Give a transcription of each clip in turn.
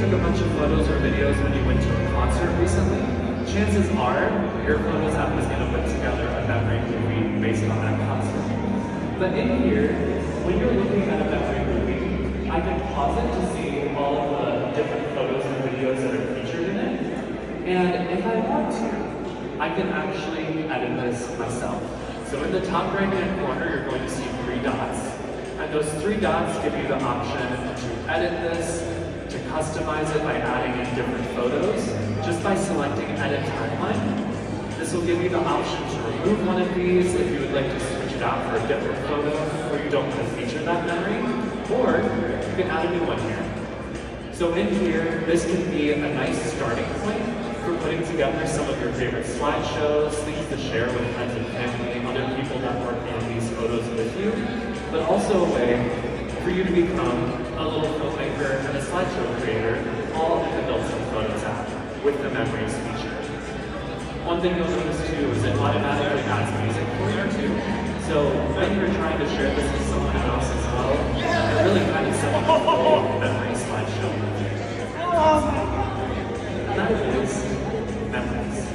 took a bunch of photos or videos when you went to a concert recently, chances are your Photos app is going to put together a memory movie based on that concert. But in here, when you're looking at a memory movie, I can pause it to see all of the different photos and videos that are featured in it. And if I want to, I can actually edit this myself. So in the top right-hand corner, you're going to see 3 dots. And those 3 dots give you the option to edit this, to customize it by adding in different photos, just by selecting Edit Timeline. This will give you the option to remove one of these if you would like to switch it out for a different photo where you don't want to feature that memory, or you can add a new one here. So in here, this can be a nice starting point for putting together some of your favorite slideshows, things to share with friends and family, other people that work on these photos with you, but also a way for you to become a little filmmaker and a slideshow creator, all in the Built-in Photos app with the Memories feature. One thing you'll notice too is it automatically adds music for you too. So when you're trying to share this with someone else as well, it really kind of sets up a memory slideshow. And that is Memories.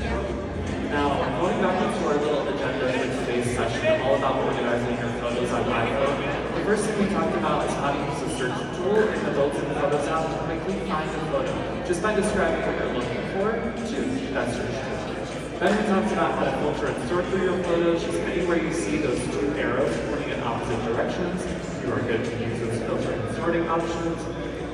Now, going back into our little agenda for today's session, all about organizing your photos on iPhone, the first thing we talked about is how to use the search tool in the Built-in Photos app to quickly find a photo, just by describing what you're looking for to that search tool. Then we talked about how to filter and sort through your photos. Just anywhere you see those 2 arrows pointing in opposite directions, you are good to use those filtering and sorting options.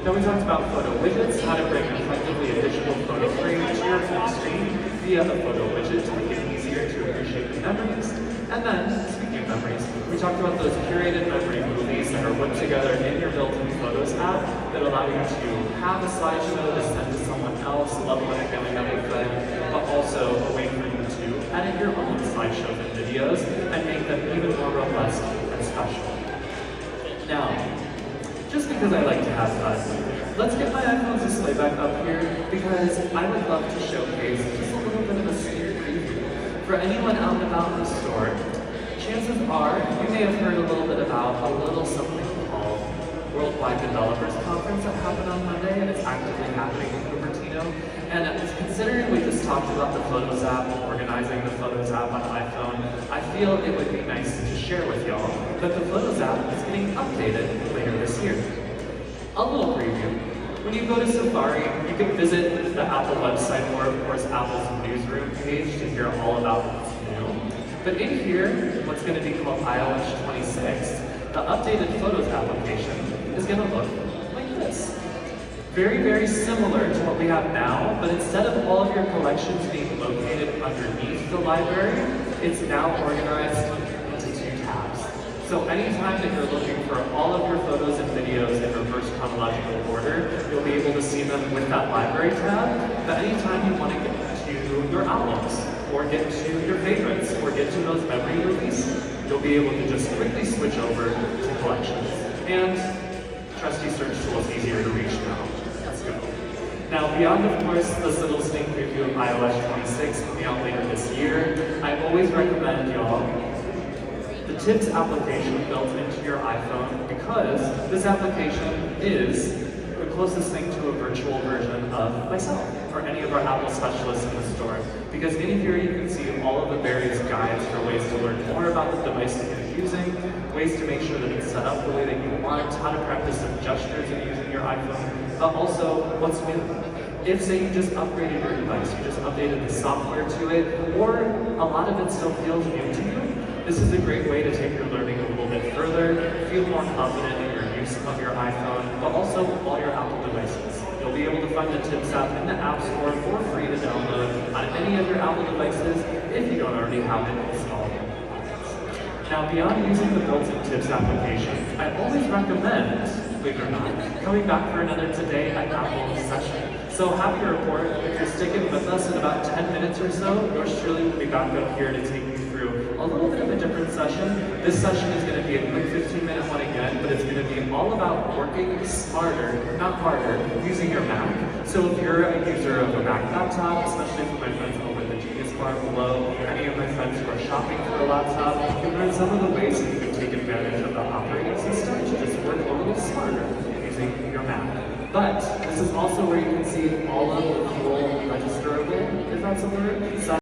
Then we talked about photo widgets, how to bring effectively a digital photo frame to your home screen via the photo widget to make it easier to appreciate the memories. And then, speaking of memories, we talked about those curated memory movies that are put together in your Built-in Photos app that allow you to have a slideshow to send to someone else, loved one, family member, friend, but also a way for you to edit your own slideshows and videos and make them even more robust and special. Now, just because I like to have fun, let's get my iPhone's display back up here because I would love to showcase just a little bit of a sneak preview. For anyone out and about in the store, chances are you may have heard a little bit about a little something called Worldwide Developers Conference that happened on Monday, and it's actively happening in Cupertino. And considering we just talked about the Photos app, organizing the Photos app on iPhone, I feel it would be nice to share with y'all that the Photos app is getting updated later this year. A little preview. When you go to Safari, you can visit the Apple website or, of course, Apple's newsroom page to hear all about what's new. But in here, what's going to be called iOS 26, the updated Photos application is going to look like this. Very, very similar to what we have now, but instead of all of your collections being located underneath the library, it's now organized into 2 tabs. So anytime that you're looking for all of your photos and videos in reverse chronological order, you'll be able to see them with that library tab. But anytime you want to get to your albums, or get to your favorites, or get to those memory movies, you'll be able to just quickly switch over to collections. And trusty search tool is easier to reach now. Let's go. Now, beyond, of course, this little sneak preview of iOS 26 coming out later this year, I always recommend y'all the Tips application built into your iPhone because this application is the closest thing to a virtual version of myself or any of our Apple specialists in the store. Because in here you can see all of the various guides for ways to learn more about the device that you're using, ways to make sure that it's set up the way that you want, how to practice some gestures in using your iPhone, but also what's new. If, say, you just upgraded your device, you just updated the software to it, or a lot of it still feels new to you, this is a great way to take your learning a little bit further, feel more confident in your use of your iPhone, but also all your Apple devices. You'll be able to find the Tips app in the App Store for free to download on any of your Apple devices if you don't already have it installed. Now, beyond using the built-in Tips application, I always recommend, believe it or not, coming back for another Today at Apple session. So happy to report, if you're sticking with us in about 10 minutes or so, yours truly will be back up here to take you through a little bit of a different session. This session is going to be a quick 15-minute one again, but it's going to be all about working smarter, not harder, using your Mac. So if you're a user of a Mac laptop, especially for my friends over at the Genius Bar below, any of my friends who are shopping for a laptop, you'll learn some of the ways that you can take advantage of the operating system to just work a little smarter using your Mac. But this is also where you can see all of the fuel registerable, if that's a word.